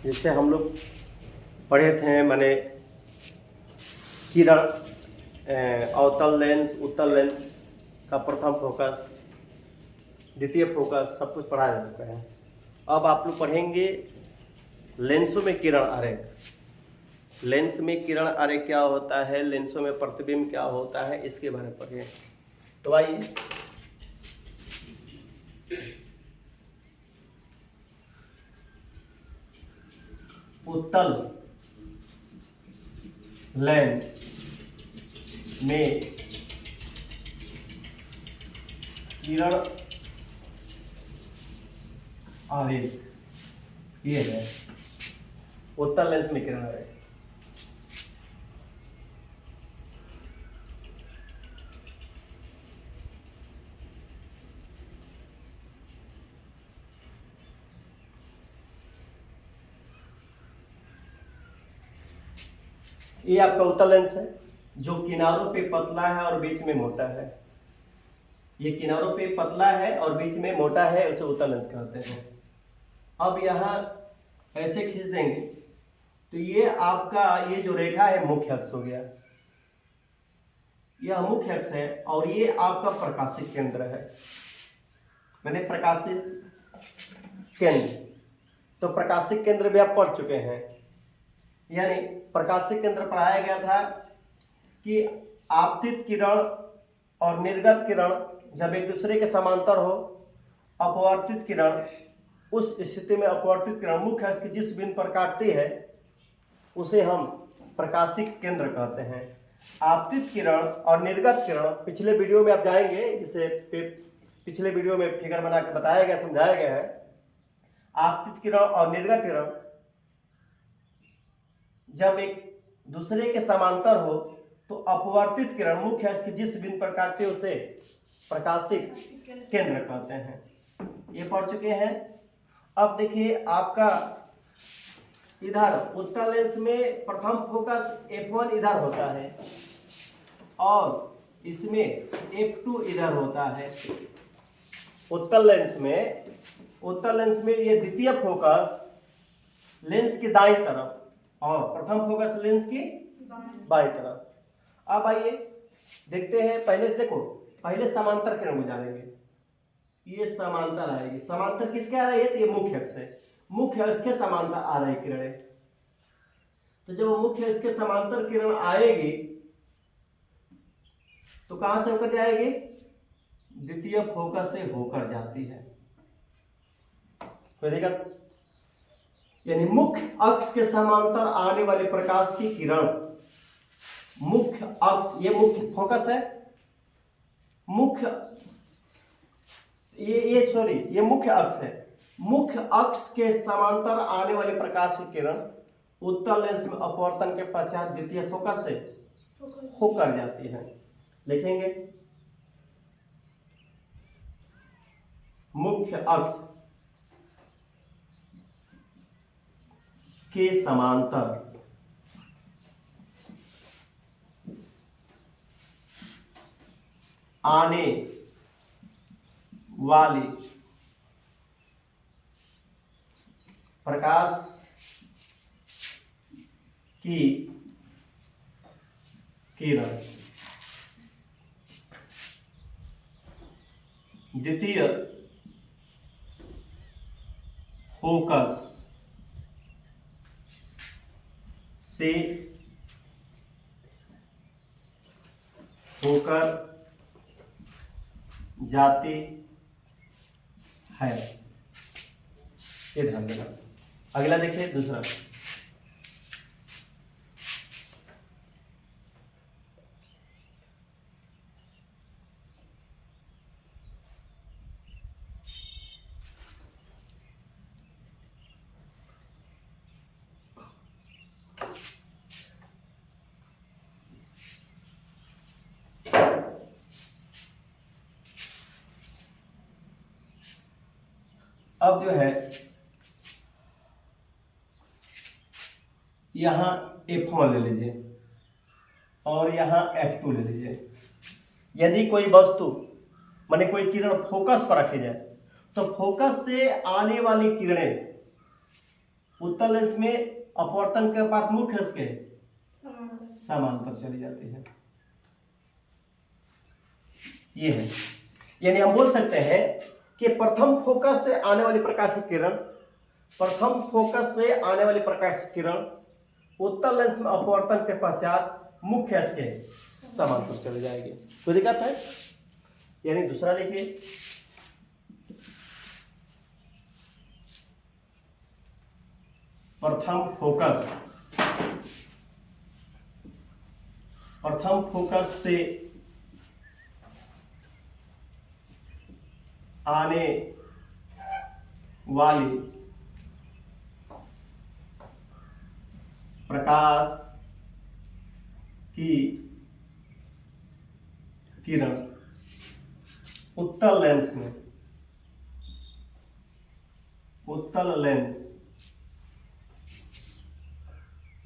जैसे हम लोग पढ़े थे माने किरण, अवतल लेंस, उत्तल लेंस का प्रथम फोकस, द्वितीय फोकस, सब कुछ पढ़ा जा चुका है। अब आप लोग पढ़ेंगे लेंसों में किरण आरेख। लेंस में किरण आरेख क्या होता है, लेंसों में प्रतिबिंब क्या होता है, इसके बारे में पढ़िए। तो आइए उत्तल लेंस में किरण आरेख, ये है उत्तल लेंस में किरण आरेख। ये आपका उत्तल लेंस है जो किनारों पे पतला है और बीच में मोटा है। ये किनारों पे पतला है और बीच में मोटा है, उसे उत्तल लेंस कहते हैं। अब यहाँ ऐसे खींच देंगे तो ये आपका ये जो रेखा है मुख्य अक्ष हो गया, यह मुख्य अक्ष है और ये आपका प्रकाशिक केंद्र है। मैंने प्रकाशिक केंद्र, तो प्रकाशिक केंद्र भी आप पढ़ चुके हैं। यानी प्रकाशिक केंद्र पढ़ाया गया था कि आपतित किरण और निर्गत किरण जब एक दूसरे के समांतर हो, अपवर्तित किरण, उस स्थिति में अपवर्तित किरण मुख्य अक्ष के जिस बिंदु पर काटती है उसे हम प्रकाशिक केंद्र कहते हैं। आपतित किरण और निर्गत किरण पिछले वीडियो में आप जाएंगे, जिसे पिछले वीडियो में फिगर बना के बताया गया, समझाया गया है। आपतित किरण और निर्गत किरण जब एक दूसरे के समांतर हो तो अपवर्तित किरण मुख्य अक्ष के जिस बिंदु पर काटते हैं उसे प्रकाशिक केंद्र कहते हैं। ये पढ़ चुके हैं। अब देखिए आपका इधर उत्तल लेंस में प्रथम फोकस F1 इधर होता है और इसमें F2 इधर होता है। उत्तल लेंस में ये द्वितीय फोकस लेंस की दाईं तरफ और प्रथम फोकस लेंस की बाईं तरफ। अब आइए देखते हैं। पहले समांतर किरण गुजारेंगे। ये समांतर आएगी। समांतर किसके आ रही है? तो ये मुख्य अक्ष है। मुख्य अक्ष के समांतर आ रही किरणें। तो जब मुख्य अक्ष के समांतर किरण आएगी तो कहां से होकर जाएगी? द्वितीय फोकस से होकर जाती है। कोई दिक्कत? यानी मुख्य अक्ष के समांतर आने वाले प्रकाश की किरण, मुख्य अक्ष, ये मुख्य फोकस है, ये मुख्य अक्ष है। मुख्य अक्ष के समांतर आने वाले प्रकाश की किरण उत्तल लेंस में अपवर्तन के पश्चात द्वितीय फोकस से होकर जाती है। लिखेंगे मुख्य अक्ष के समांतर आने वाली प्रकाश की किरण द्वितीय फोकस से होकर जाती है। ये ध्यान देना। अगला देखिए दूसरा। अब जो है यहां F1 ले लीजिए और यहां F2 ले लीजिए। यदि कोई वस्तु माने कोई किरण फोकस पर रखी जाए तो फोकस से आने वाली किरणें उत्तल लेंस में अपवर्तन के बाद मुख्य अक्ष के समांतर चली जाती है। ये है, यानी हम बोल सकते हैं कि प्रथम फोकस से आने वाली प्रकाश की किरण, प्रथम फोकस से आने वाली प्रकाश की किरण उत्तल लेंस में अपवर्तन के पश्चात मुख्य अक्ष के समांतर चली जाएगी। कोई दिक्कत है? यानी दूसरा लिखिए, प्रथम फोकस से आने वाली प्रकाश की किरण उत्तल लेंस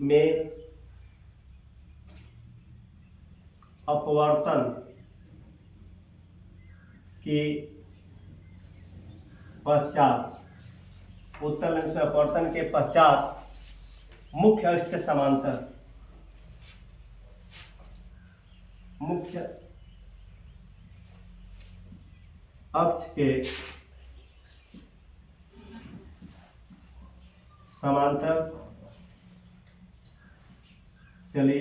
में अपवर्तन के पश्चात, उत्तल लेंस में अपवर्तन के पश्चात मुख्य अक्ष के समांतर, मुख्य अक्ष के समांतर चली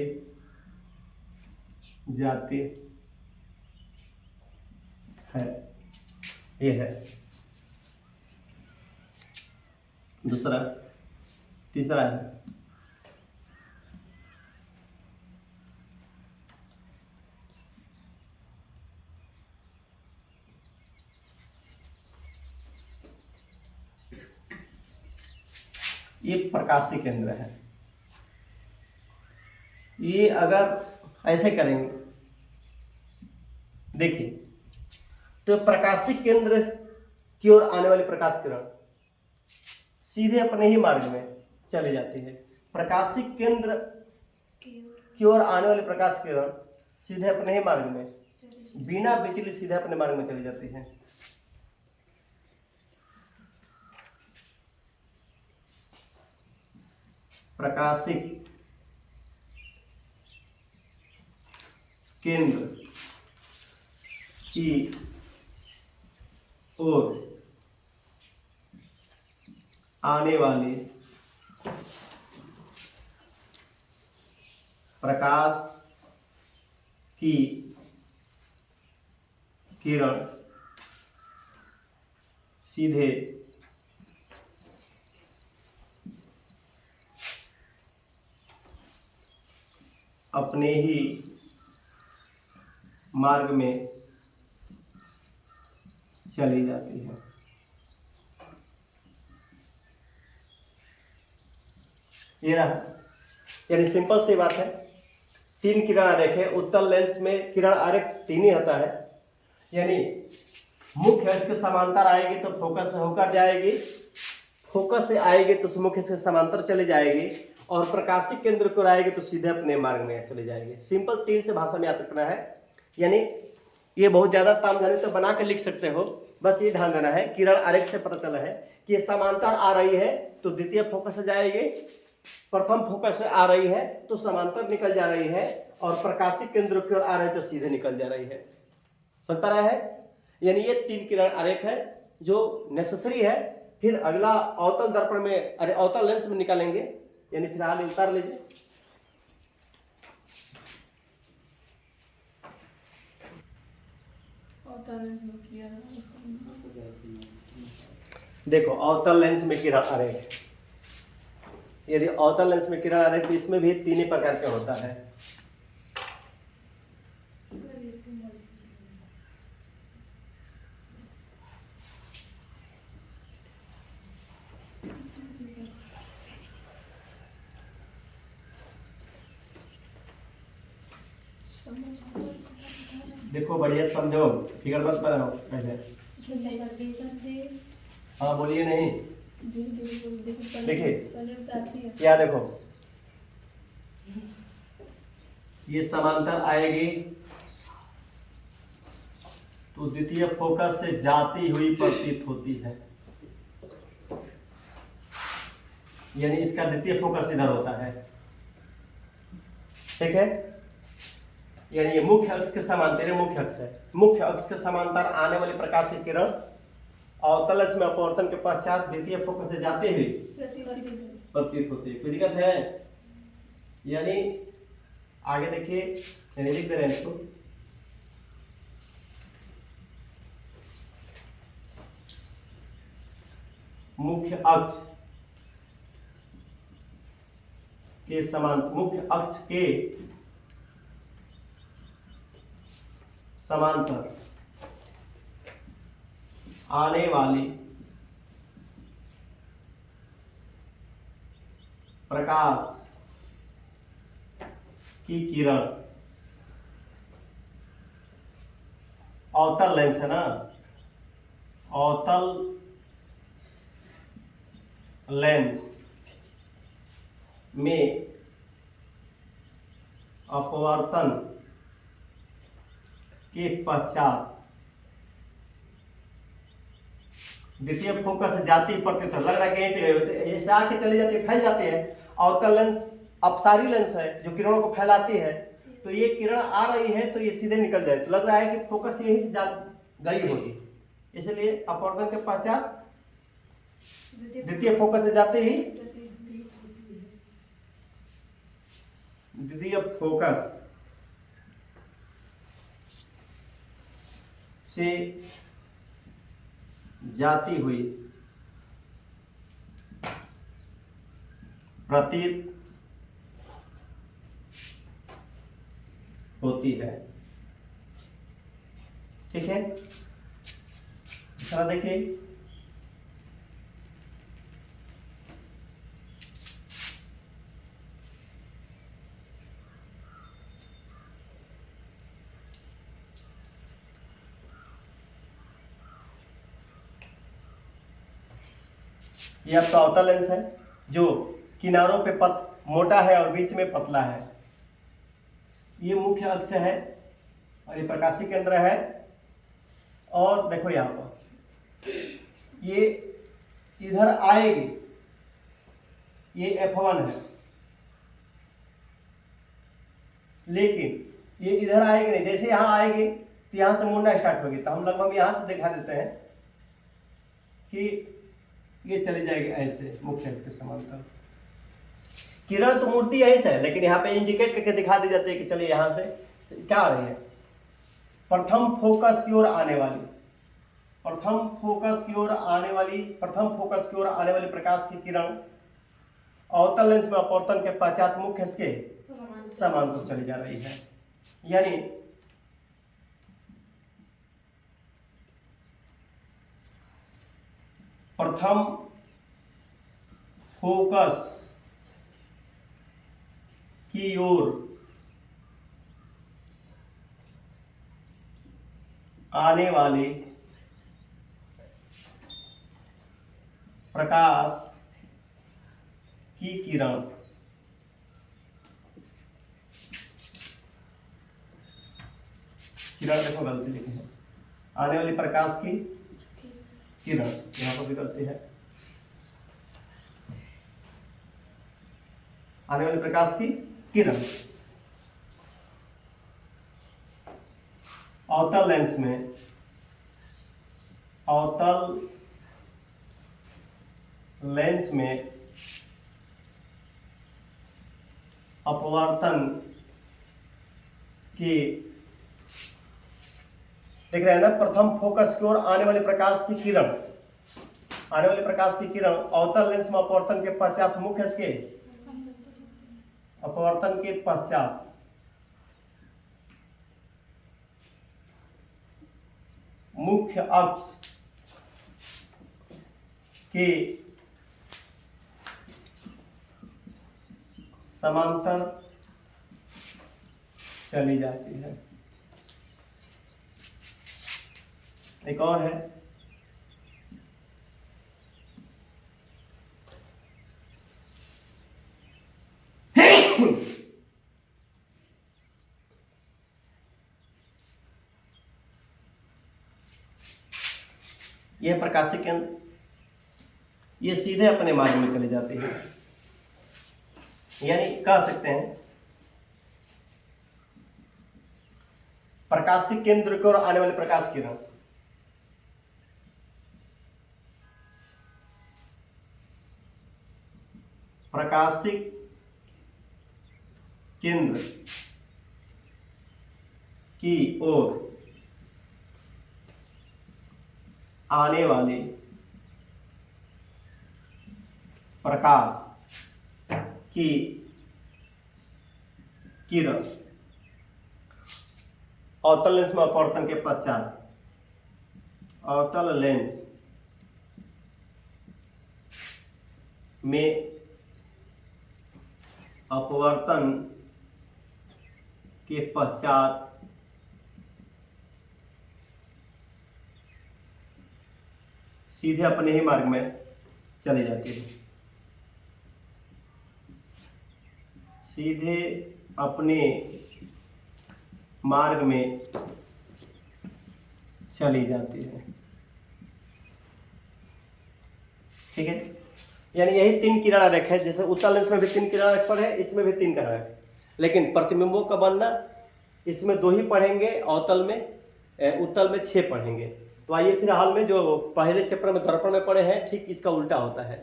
जाती है। ये है दूसरा। तीसरा है ये प्रकाशीय केंद्र है। ये अगर ऐसे करेंगे, देखिए, तो प्रकाशीय केंद्र की ओर आने वाली प्रकाश किरण सीधे अपने ही मार्ग में चली जाती है। प्रकाशीय केंद्र की ओर आने वाली प्रकाश किरण सीधे अपने ही मार्ग में, बिना विचलित सीधे अपने मार्ग में चली जाती है। प्रकाशीय केंद्र की ओर आने वाली प्रकाश की किरण सीधे अपने ही मार्ग में चली जाती है। ये रहा, यानी सिंपल सी बात है। तीन किरण आरेख है। उत्तल लेंस में किरण आरेख तीन ही होता है, यानी मुख्य अक्ष के समांतर आएगी तो फोकस से होकर जाएगी, फोकस से आएगी तो मुख्य से समांतर चले जाएगी, और प्रकाशिक केंद्र को आएगी तो सीधे अपने मार्ग में चले जाएगी। सिंपल तीन से भाषा में याद रखना है। यानी ये बहुत ज्यादा ताम झानी तो बना के लिख सकते हो, बस ये ध्यान देना है। किरण आरेख से पता चला है कि ये समांतर आ रही है तो द्वितीय फोकस से जाएगी, प्रथम फोकस से आ रही है तो समांतर निकल जा रही है, और प्रकाशिक केंद्र की ओर आ रही है तो सीधे निकल जा रही है। समझ पा रहा है? यानी ये तीन किरण आरेख है जो नेसेसरी है। फिर अगला अवतल दर्पण में, अरे अवतल लेंस में निकालेंगे, यानी फिलहाल उतार लीजिए। देखो अवतल लेंस में किरण आरेख, यदि अवतल लेंस में किरण आरेख तो इसमें भी तीन ही प्रकार का होता है। देखो बढ़िया समझो, फिगर मत बनाओ पहले। हाँ बोलिए नहीं। देखिए क्या, देखो ये समांतर आएगी तो द्वितीय फोकस से जाती हुई प्रतीत होती है। यानी इसका द्वितीय फोकस इधर होता है, ठीक है। यानी ये मुख्य अक्ष के समांतर, मुख्य अक्ष है, मुख्य अक्ष के समांतर आने वाली प्रकाश की किरण अवतल अक्ष में अपवर्तन के पश्चात द्वितीय फोकस से जाते हुए प्रतीत होती है। कोई दिक्कत है? यानी आगे देखिए, यानी लिख दे रहे हैं इसको, मुख्य अक्ष के समांतर, मुख्य अक्ष के समांतर आने वाली प्रकाश की किरण अवतल लेंस है ना, अवतल लेंस में अपवर्तन के पश्चात द्वितीय फोकस से जाती प्रतीत लग रहा है कि यहीं से गए होते, ऐसे आके चले जाते, फैल जाते हैं। अवतल लेंस अपसारी लेंस है जो किरणों को फैलाती है, तो ये किरण आ रही है तो ये सीधे निकल जाए, तो लग रहा है कि फोकस यहीं से जा गई होगी, इसलिए अपवर्तन के पश्चात द्वितीय फोकस से जाते ही द्वितीय फोकस से जाती हुई प्रतीत होती है, ठीक है। दूसरा देखिए, ये आपका अवतल लेंस है जो किनारों पे मोटा है और बीच में पतला है। ये मुख्य अक्ष है और ये प्रकाशीय केंद्र है। और देखो यहाँ पर ये इधर आएगी, ये F1 है, लेकिन ये इधर आएगी नहीं। जैसे यहाँ आएगी तो यहाँ से मुड़ना स्टार्ट होगी, तो हम लगभग यहाँ से दिखा देते हैं कि ये चली जाएगी ऐसे मुख्य अक्ष के समांतर। किरण तो मूर्ति यहीं से है, लेकिन यहाँ पे इंडिकेट करके दिखा दी जाती है कि चलिए यहाँ से क्या आ रही है, प्रथम फोकस की ओर आने वाली, प्रथम फोकस की ओर आने वाली प्रकाश की किरण अवतल लेंस में अपवर्तन के पश्चात मुख्य अक्ष के समांतर चली जा रही है। यानी प्रथम फोकस की ओर आने वाले प्रकाश की किरण देखो गलती लिखी है, आने वाली प्रकाश की किरण, यहाँ पर भी गलती है, आने वाली प्रकाश की किरण अवतल लेंस में अपवर्तन के, देख रहे हैं ना, प्रथम फोकस की ओर आने वाली प्रकाश की किरण अवतल लेंस में अपवर्तन के पश्चात मुख्य अक्ष के अपवर्तन के पश्चात मुख्य अक्ष के समांतर चली जाती है। एक और है, यह प्रकाशिक केंद्र, ये सीधे अपने मार्ग में चले जाते हैं। यानी कह सकते हैं प्रकाशिक केंद्र की ओर आने वाले प्रकाश किरण प्रकाशिक केंद्र की ओर आने वाले प्रकाश की किरण अवतल लेंस में अपवर्तन के पश्चात अवतल लेंस में अपवर्तन के पश्चात सीधे अपने ही मार्ग में चली जाती है, सीधे अपने मार्ग में चली जाती है। ठीक है, यानी यही तीन किरण रेखा है। जैसे उत्तल लेंस में भी तीन किरण रेखा है, इसमें भी तीन किरण है, लेकिन प्रतिबिंबों का बनना इसमें 2 ही पढ़ेंगे, अवतल में उत्तल में 6 पढ़ेंगे। तो आइए फिर हाल में जो पहले चैप्टर में दर्पण में पढ़े हैं, ठीक इसका उल्टा होता है।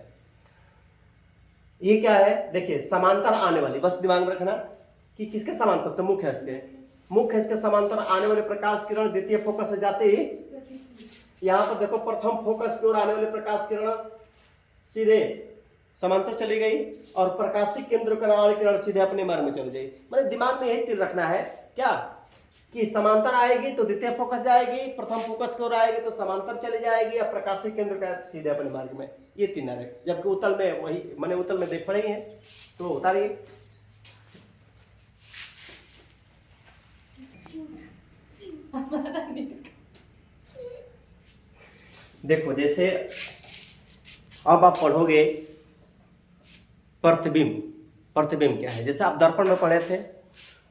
ये क्या है, देखिए समांतर आने वाली, बस दिमाग में रखना कि किसके समांतर, तो मुख्य अक्ष के समांतर आने वाले प्रकाश किरण द्वितीय फोकस से जाते ही यहाँ पर देखो प्रथम फोकस की ओर आने वाले प्रकाश किरण सीधे समांतर चली गई और प्रकाशिक केंद्र का वाली किरण सीधे अपने मार्ग में चली गई। मतलब दिमाग में यही तीर रखना है क्या, कि समांतर आएगी तो द्वितीय फोकस जाएगी, प्रथम फोकस की ओर आएगी तो समांतर चली जाएगी, और प्रकाशिक केंद्र का सीधे अपने मार्ग में, ये तीन है। जबकि उत्तल में वही मैंने उत्तल में देख पड़े हैं, तो उतारिए। देखो जैसे अब आप पढ़ोगे प्रतिबिंब क्या है। जैसे आप दर्पण में पढ़े थे,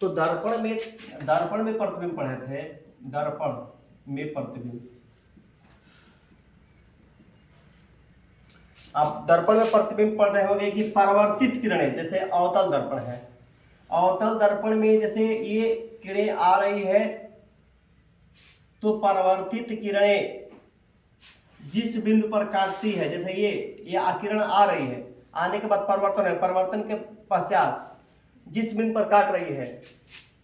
तो दर्पण में प्रतिबिंब पढ़े थे, दर्पण में प्रतिबिंब। आप दर्पण में प्रतिबिंब पढ़ रहे होंगे कि परावर्तित किरणें, जैसे अवतल दर्पण है, अवतल दर्पण में जैसे ये किरणें आ रही है, तो परावर्तित किरणें जिस बिंदु पर काटती है, जैसे ये किरण आ रही है, आने के बाद परिवर्तन है, परिवर्तन के पश्चात जिस बिंदु पर काट रही है,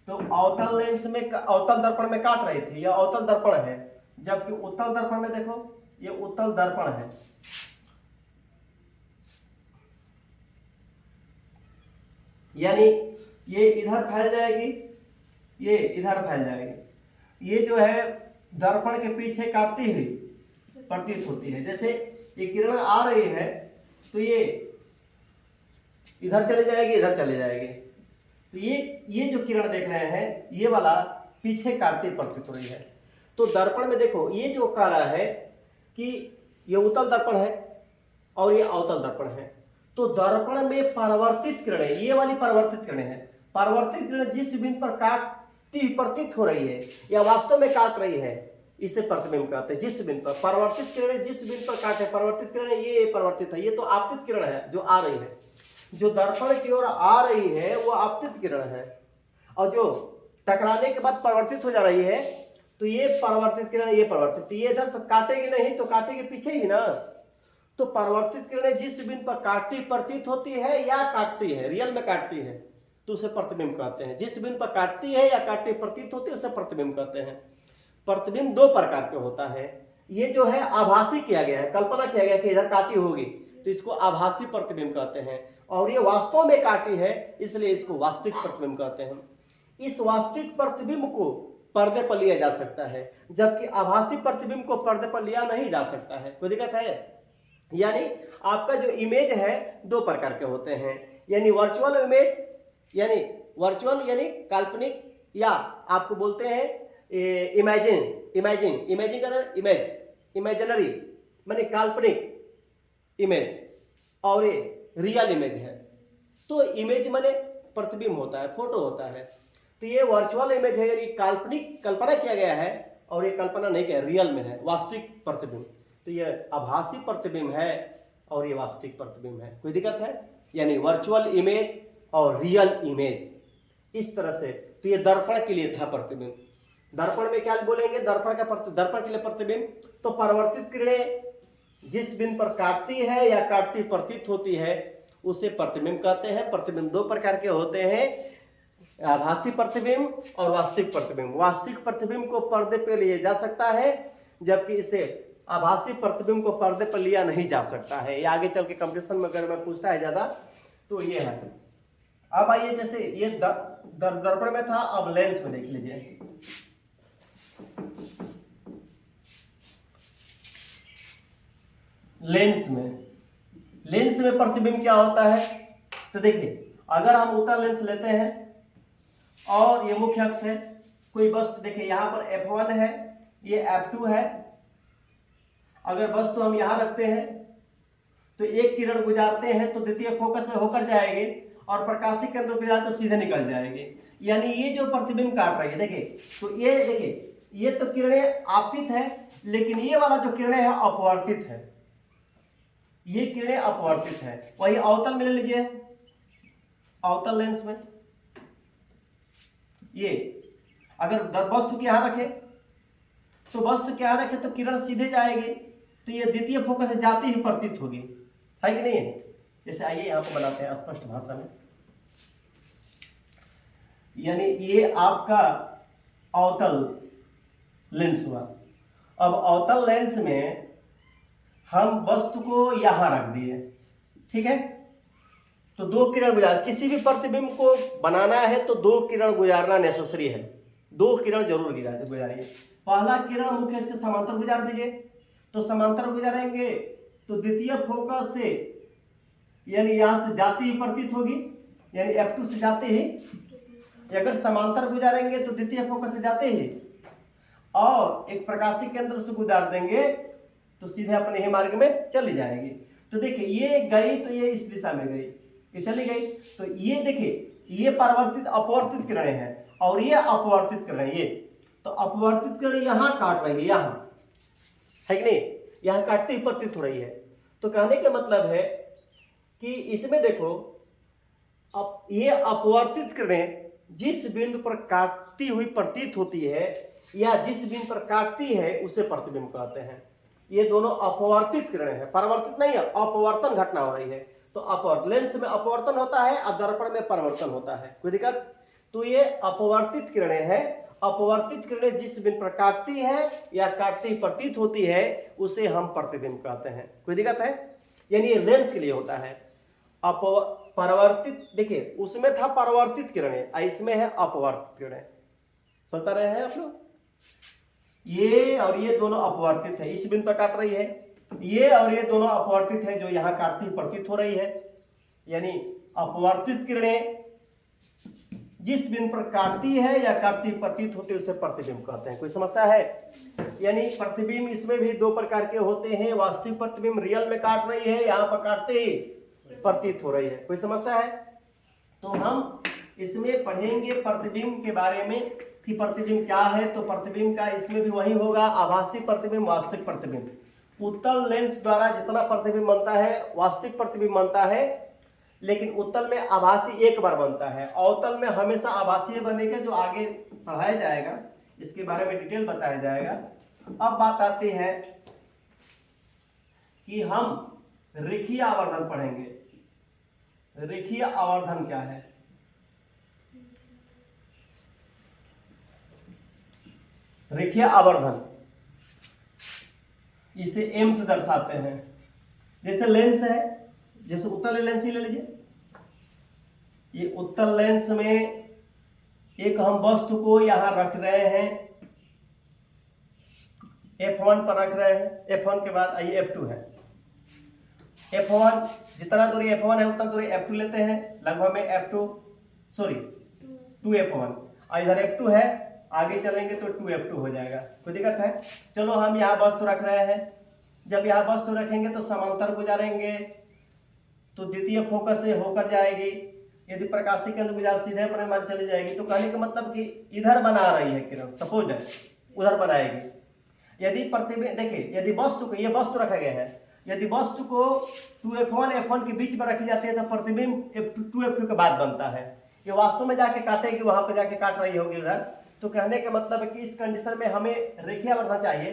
तो अवतल लेंस में अवतल दर्पण में काट रही थी, यह अवतल दर्पण है। जबकि उत्तल दर्पण में देखो, ये उत्तल दर्पण है, यानी ये इधर फैल जाएगी, ये इधर फैल जाएगी। ये जो है दर्पण के पीछे काटती हुई प्रतीत होती है। जैसे ये किरण आ रही है, तो ये इधर चले जाएगी, इधर चले जाएगी। तो ये जो किरण देख रहे हैं, ये वाला पीछे काटती प्रतीत हो रही है। तो दर्पण में देखो, ये जो कह रहा है कि ये उत्तल दर्पण है और ये अवतल दर्पण है, तो दर्पण में परावर्तित किरणें, ये वाली परावर्तित किरणें हैं। परावर्तित किरणें जिस बिंदु पर काटती प्रतीत हो रही है या वास्तव में काट रही है, इसे प्रतिबिंब कहते हैं। जिस बिंदु पर परावर्तित किरणें जिस बिंदु पर काटे, परावर्तित किरणें ये परावर्तित है, ये तो आपतित किरण है जो आ रही है। जो दर्पण की ओर आ रही है वो आपतित किरण है, और जो टकराने के बाद परावर्तित हो जा रही है, तो ये परावर्तित किरण, ये परावर्तित, ये इधर तो काटेगी नहीं, तो काटेगी पीछे ही ना। तो परावर्तित किरणें जिस बिंदु पर काटती प्रतीत होती है या काटती है, रियल में काटती है, तो उसे प्रतिबिंब कहते हैं। जिस बिंदु पर काटती है या काटती प्रतीत होती है, उसे प्रतिबिंब कहते हैं। प्रतिबिंब 2 प्रकार के होता है। ये जो है आभासी किया गया है, कल्पना किया गया कि इधर काटी होगी, तो इसको आभासी प्रतिबिंब कहते हैं। और ये वास्तव में काटी है, इसलिए इसको वास्तविक प्रतिबिंब कहते हैं। इस वास्तविक प्रतिबिंब को पर्दे पर लिया जा सकता है, जबकि आभासी प्रतिबिंब को पर्दे पर लिया नहीं जा सकता है। कोई दिक्कत है? यानी आपका जो इमेज है 2 प्रकार के होते हैं, यानी वर्चुअल इमेज, यानी वर्चुअल यानी काल्पनिक, या आपको बोलते हैं इमेजिन का इमेज, इमेजिनरी माने काल्पनिक इमेज, और ये रियल इमेज है। तो इमेज माने प्रतिबिंब होता है, फोटो होता है। तो ये वर्चुअल इमेज है, यानी काल्पनिक, कल्पना किया गया है, और ये कल्पना नहीं किया, रियल में है, वास्तविक प्रतिबिंब। तो ये आभासी प्रतिबिंब है और ये वास्तविक प्रतिबिंब है। कोई दिक्कत है? यानी वर्चुअल इमेज और रियल इमेज, इस तरह से। तो ये दर्पण के लिए था प्रतिबिंब। दर्पण में क्या बोलेंगे, दर्पण के लिए प्रतिबिंब। तो परावर्तित किरणें जिस बिंदु पर काटती है या काटती प्रतीत होती है उसे प्रतिबिंब कहते हैं। प्रतिबिंब दो प्रकार के होते हैं, आभासी प्रतिबिंब और वास्तविक प्रतिबिंब। वास्तविक प्रतिबिंब को पर्दे पर लिया जा सकता है, जबकि इसे आभासी प्रतिबिंब को पर्दे पर लिया नहीं जा सकता है। ये आगे चल के कंपटीशन में अगर मैं पूछता है ज्यादा तो ये है। अब आइए, जैसे ये दर्पण में था, अब लेंस में देख लीजिए। लेंस में प्रतिबिंब क्या होता है, तो देखिए अगर हम उत्तल लेंस लेते हैं और ये मुख्य अक्ष है, कोई वस्तु देखिए यहाँ पर F1 है, ये F2 है। अगर वस्तु हम यहाँ रखते हैं तो एक किरण गुजारते हैं तो द्वितीय फोकस से होकर जाएगी और प्रकाशीय केंद्र गुजारते तो सीधे निकल जाएगी। यानी ये जो प्रतिबिंब काट रही है, देखिए तो ये देखिए ये तो किरणें आपतित है, लेकिन ये वाला जो किरणें है अपवर्तित है। ये किरणें अपवर्तित है। वही अवतल में ले लीजिए, अवतल लेंस में ये अगर वस्तु के यहां रखे तो वस्तु के यहां रखे तो किरण सीधे जाएगी, तो ये द्वितीय फोकस से जाते ही प्रतीत होगी, है कि नहीं है। जैसे आइए यहां पर बनाते हैं स्पष्ट भाषा में। यानी ये आपका अवतल लेंस हुआ। अब अवतल लेंस में हम वस्तु को यहां रख दिए, ठीक है। तो दो किरण गुजार, किसी भी प्रतिबिंब को बनाना है तो दो किरण गुजारना नेसेसरी है। दो किरण जरूर गुजारिए। पहला किरण मुख्य अक्ष के समांतर गुजार दीजिए, तो समांतर गुजारेंगे तो द्वितीय फोकस से यानी यहां से जाती ही प्रतीत होगी, यानी F2 से जाते ही। अगर समांतर गुजारेंगे तो द्वितीय फोकस से जाते ही और एक प्रकाशीय केंद्र से गुजार देंगे तो सीधे अपने ही मार्ग में चली जाएगी। तो देखिए ये गई तो ये इस दिशा में गई, ये चली गई। तो ये देखिए ये परावर्तित अपवर्तित किरणें हैं और ये अपवर्तित किरणें, ये तो अपवर्तित किरणें यहाँ काट रही है, यहाँ है कि नहीं, यहाँ काटती ही प्रतीत हो रही है। तो कहने का मतलब है कि इसमें देखो अब ये अपवर्तित किरणें जिस बिंदु पर काटती हुई प्रतीत होती है या जिस बिंदु पर काटती है उसे प्रतिबिंब कहते हैं। ये दोनों अपवर्तित किरणें हैं, परावर्तित नहीं है, अपवर्तन घटना हो रही है। तो अपवर्त लेंस में अपवर्तन होता है और दर्पण में परावर्तन होता है, कोई दिक्कत। तो ये अपवर्तित किरणें हैं। अपवर्तित किरणें जिस बिंदु पर काटती है या काटती प्रतीत होती है उसे हम प्रतिबिंब कहते हैं, कोई दिक्कत है। यानी ये लेंस के लिए होता है। परावर्तित देखिए उसमें था परावर्तित किरणें, इसमें है अपवर्तित किरणें। समझ पा रहे हैं आप लोग। ये और ये दोनों अपवर्तित है, इस बिंदु पर काट रही है। ये और ये दोनों अपवर्तित है जो यहां काटती प्रतीत हो रही है। यानी अपवर्तित किरणें जिस बिंदु पर काटती है या काटती प्रतीत होती है उसे प्रतिबिंब कहते हैं। कोई समस्या है। यानी प्रतिबिंब इसमें भी दो प्रकार के होते हैं। वास्तविक प्रतिबिंब रियल में काट रही है, यहाँ पर काटते ही प्रतीत हो रही है। कोई समस्या है। तो हम इसमें पढ़ेंगे प्रतिबिंब के बारे में कि प्रतिबिंब क्या है। तो प्रतिबिंब का इसमें भी वही होगा, आभासी प्रतिबिंब, वास्तविक प्रतिबिंब। उत्तल लेंस द्वारा जितना प्रतिबिंब बनता है वास्तविक प्रतिबिंब बनता है, लेकिन उत्तल में आभासी एक बार बनता है। अवतल में हमेशा आभासी बनेगा, जो आगे पढ़ाया जाएगा, इसके बारे में डिटेल बताया जाएगा। अब बात आती है कि हम रेखीय आवर्धन पढ़ेंगे। रेखीय आवर्धन क्या है? रेखीय आवर्धन इसे एम से दर्शाते हैं। जैसे लेंस है, जैसे उत्तल लेंस ही ले लीजिए। ये उत्तल लेंस में एक हम वस्तु को यहां रख रहे हैं, F1 पर रख रहे हैं। F1 के बाद आइए F2 है। F1 जितना दूरी F1 है उतना दूरी F2 लेते हैं, लगभग में F2 सॉरी 2F1 और इधर F2 है, आगे चलेंगे तो 2F2 हो जाएगा। कोई दिक्कत है? चलो हम यहाँ वस्तु रख रहे हैं। जब यहाँ वस्तु रखेंगे तो समांतर गुजारेंगे तो द्वितीय फोकस से होकर जाएगी। यदि प्रकाशीय केंद्र गुजार सीधे अपने मान चली जाएगी। तो कहने का मतलब कि इधर बना रही है किरण, सपोज है उधर बनाएगी। यदि प्रतिबिंब देखिए, यदि वस्तु को ये वस्तु रखा गया है, यदि वस्तु को 2f1 f1 के बीच में रखी जाती है तो प्रतिबिंब f2 f2 के बाद बनता है। ये वास्तव में जाके काटेगी, वहां पर जाके काट रही होगी उधर। तो कहने का मतलब है कि इस कंडीशन में हमें रेखीय आवर्धन चाहिए।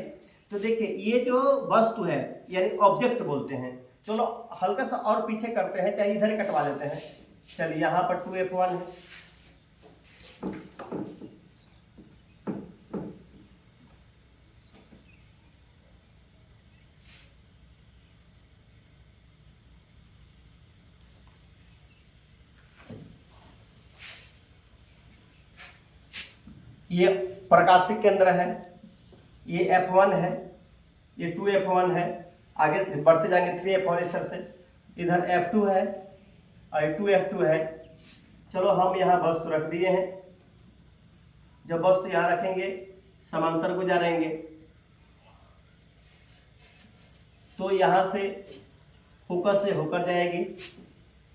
तो देखिए ये जो वस्तु है यानी ऑब्जेक्ट बोलते हैं, चलो हल्का सा और पीछे करते हैं, चाहे इधर कटवा लेते हैं। चलिए यहाँ पर 2f1 है, ये प्रकाशिक केंद्र है, ये f1 है, ये 2f1 है, आगे बढ़ते जाएंगे 3f1 इस तरह से, इधर f2 है और 2f2 है। चलो हम यहाँ वस्तु रख दिए हैं। जब वस्तु यहाँ रखेंगे समांतर गुजारेंगे तो यहाँ से फोकस से होकर जाएगी,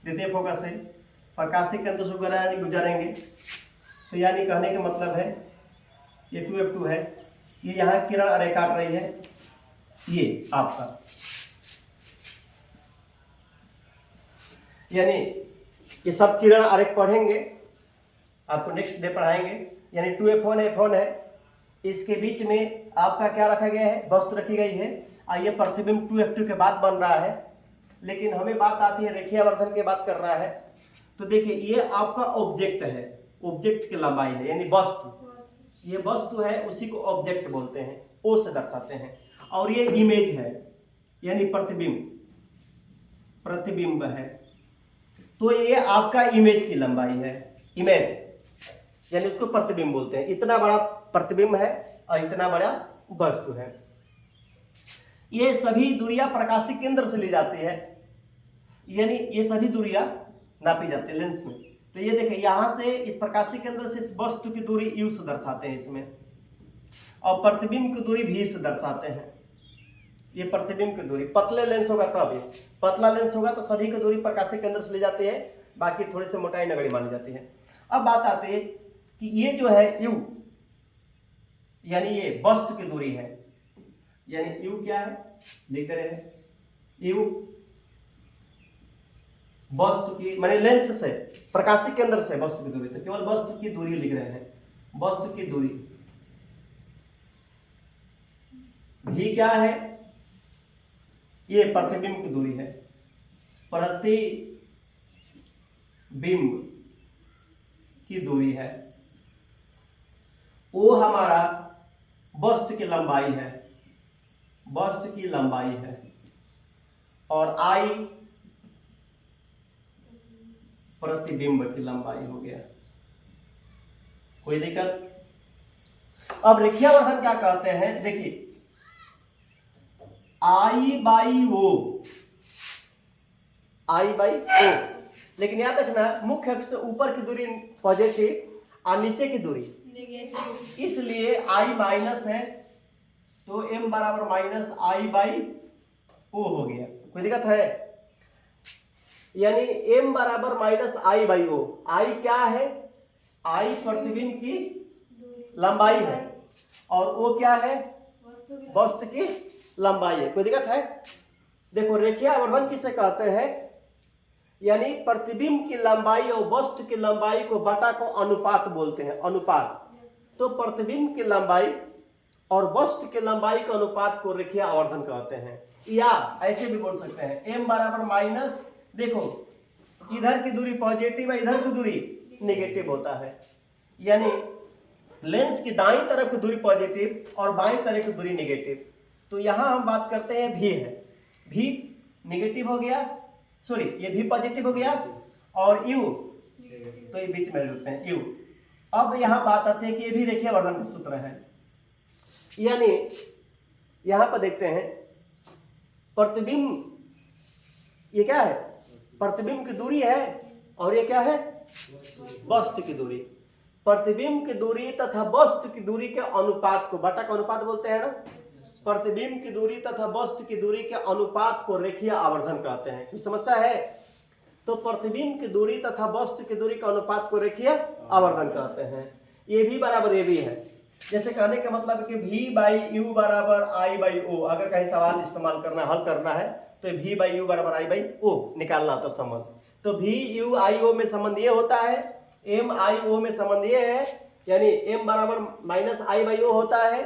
द्वितीय फोकस से प्रकाशिक केंद्र से गुजारेंगे। तो यानी कहने का मतलब है ये 2f2 है, ये यहाँ किरण अरे काट रही है, ये आपका यानी ये सब किरण आरेख पढ़ेंगे, आपको नेक्स्ट डे पढ़ाएंगे। यानी 2f1 f1 है, इसके बीच में आपका क्या रखा गया है, वस्तु रखी गई है और ये प्रतिबिंब 2f2 के बाद बन रहा है। लेकिन हमें बात आती है रेखीय आवर्धन की बात कर रहा है। तो देखिए ये आपका ऑब्जेक्ट है, ऑब्जेक्ट की लंबाई है यानी वस्तु, ये वस्तु है उसी को ऑब्जेक्ट बोलते हैं, ओ से दर्शाते हैं। और ये इमेज है यानी प्रतिबिंब, प्रतिबिंब है। तो ये आपका इमेज की लंबाई है, इमेज यानी उसको प्रतिबिंब बोलते हैं। इतना बड़ा प्रतिबिंब है और इतना बड़ा वस्तु है। ये सभी दूरियां प्रकाशिक केंद्र से ली जाती है, यानी ये सभी दूरियां नापी जाती है लेंस में। तो ये देखिए यहां से इस प्रकाशिक केंद्र से इस वस्तु की दूरी u से दर्शाते हैं इसमें, और प्रतिबिंब की दूरी v से दर्शाते हैं। ये प्रतिबिंब की दूरी, पतले लेंस होगा तब, ये पतला लेंस होगा तो सभी की दूरी प्रकाशिक केंद्र से ली जाती है, बाकी थोड़ी सी मोटाई नगड़ी मानी जाती है। अब बात आती है कि ये जो है u यानी ये वस्तु की दूरी है, यानी u क्या है लिख रहे हैं, u वस्तु की माने लेंस से प्रकाशिक केंद्र से वस्तु की दूरी, तो केवल वस्तु की दूरी लिख रहे हैं, वस्तु की दूरी। भी क्या है, ये प्रतिबिंब की दूरी है, प्रतिबिंब की दूरी है। वो हमारा वस्तु की लंबाई है, वस्तु की लंबाई है, और आई प्रतिबिंब की लंबाई हो गया। कोई दिक्कत? अब रेखीय आवर्धन क्या कहते हैं, देखिए आई बाई ओ, आई बाई ओ, लेकिन याद रखना मुख्य अक्ष से ऊपर की दूरी पॉजिटिव और नीचे की दूरी नेगेटिव, इसलिए आई माइनस है तो m बराबर माइनस आई बाई ओ हो गया। कोई दिक्कत है? यानी m बराबर माइनस आई बाई ओ, आई क्या है, आई प्रतिबिंब की लंबाई है और ओ क्या है, वस्तु की लंबाई है। कोई दिक्कत है? देखो रेखीय आवर्धन किसे कहते हैं, यानी प्रतिबिंब की लंबाई और वस्तु की लंबाई को बटा को अनुपात बोलते हैं, अनुपात। तो प्रतिबिंब की लंबाई और वस्तु की लंबाई के अनुपात को रेखीय आवर्धन कहते हैं। या ऐसे भी बोल सकते हैं m बराबर माइनस, देखो इधर की दूरी पॉजिटिव है, इधर की दूरी नेगेटिव होता है, यानी लेंस की दाईं तरफ की दूरी पॉजिटिव और बाईं तरफ की दूरी नेगेटिव। तो यहां हम बात करते हैं v है, v नेगेटिव हो गया, सॉरी ये v पॉजिटिव हो गया और u तो ये बीच में लिखते हैं u। अब यहां बात आती है कि ये भी रेखीय आवर्धन का सूत्र है, यानी यहां पर देखते हैं प्रतिबिंब, ये क्या है, प्रतिबिंब की दूरी है और ये क्या है, वस्तु की दूरी। प्रतिबिंब की दूरी तथा वस्तु की दूरी के अनुपात को बटा का अनुपात बोलते हैं ना, प्रतिबिंब की दूरी तथा वस्तु की दूरी के अनुपात को रेखीय आवर्धन कहते हैं। कोई समस्या है? तो प्रतिबिंब की दूरी तथा वस्तु की दूरी के अनुपात को रेखीय आवर्धन कहते हैं। ये भी बराबर ये भी है, जैसे कहने का मतलब है कि V/U बराबर I/O, अगर कहीं सवाल इस्तेमाल करना हल करना है तो V/U बराबर I/O निकालना तो संबंध, तो VU/IO में संबंध ये होता है, MIO में संबंध ये है, यानी M बराबर माइनस I/O होता है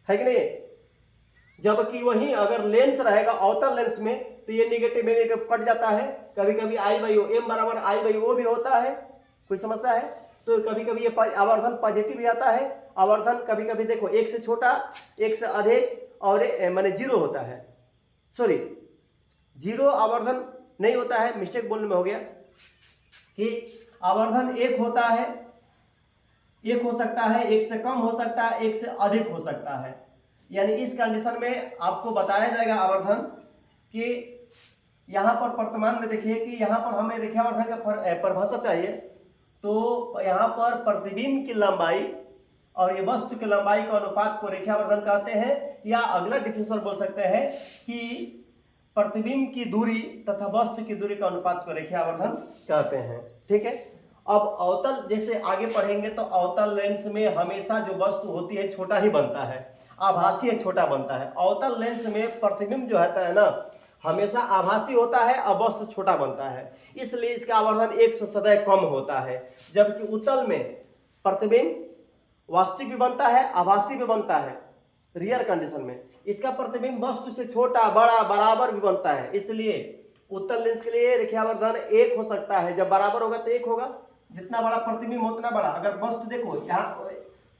कि नहीं। जबकि वहीं अगर लेंस रहेगा अवतल लेंस में तो ये नेगेटिव नेगेटिव कट जाता है, कभी कभी I/O M बराबर I/O भी होता है, कोई समस्या है। तो कभी कभी ये आवर्धन पॉजिटिव भी आता है, आवर्धन कभी कभी देखो एक से छोटा, एक से अधिक और माने जीरो होता है, सॉरी जीरो आवर्धन नहीं होता है, मिस्टेक बोलने में हो गया कि आवर्धन एक होता है, एक हो सकता है, एक से कम हो सकता है, एक से अधिक हो सकता है। यानी इस कंडीशन में आपको बताया जाएगा आवर्धन कि यहाँ पर वर्तमान में देखिए कि यहाँ पर हमें रेखावर्धन का परिभाषा चाहिए, तो यहाँ पर प्रतिबिंब की लंबाई और ये वस्तु की लंबाई का अनुपात को रेखावर्धन कहते हैं, या अगला डिफिनेशन बोल सकते हैं कि प्रतिबिंब की दूरी तथा वस्तु की दूरी का अनुपात को रेखावर्धन कहते हैं। ठीक है, अब अवतल जैसे आगे पढ़ेंगे तो अवतल लेंस में हमेशा जो वस्तु होती है छोटा ही बनता है, आभासी छोटा बनता है। अवतल लेंस में प्रतिबिंब जो होता है ना हमेशा आभासी होता है और वस्तु छोटा बनता है, इसलिए इसका आवर्धन 1 से सदैव कम होता है। जबकि उत्तल में प्रतिबिंब वास्तविक भी बनता है, आभासी भी बनता है, रियल कंडीशन में इसका प्रतिबिंब वस्तु से छोटा बड़ा बराबर भी बनता है। इसलिए उत्तल लेंस के लिए रेखावर्धन 1 हो सकता है, जब बराबर होगा तो 1 होगा, जितना बड़ा प्रतिबिंब उतना बड़ा। अगर वस्तु देखो यहाँ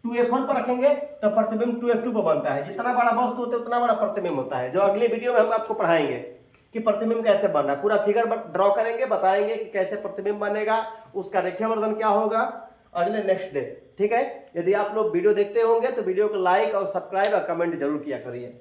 2f1 पर रखेंगे तो प्रतिबिंब 2f2 पर बनता है, जितना बड़ा वस्तु होता है उतना बड़ा प्रतिबिंब होता है। जो अगले वीडियो में हम आपको पढ़ाएंगे कि प्रतिबिंब कैसे बनना है, पूरा फिगर ड्रॉ करेंगे, बताएंगे कि कैसे प्रतिबिंब बनेगा, उसका रेखावर्धन क्या होगा अगले नेक्स्ट डे। ठीक है, यदि आप लोग वीडियो देखते होंगे तो वीडियो को लाइक और सब्सक्राइब और कमेंट जरूर किया करिए।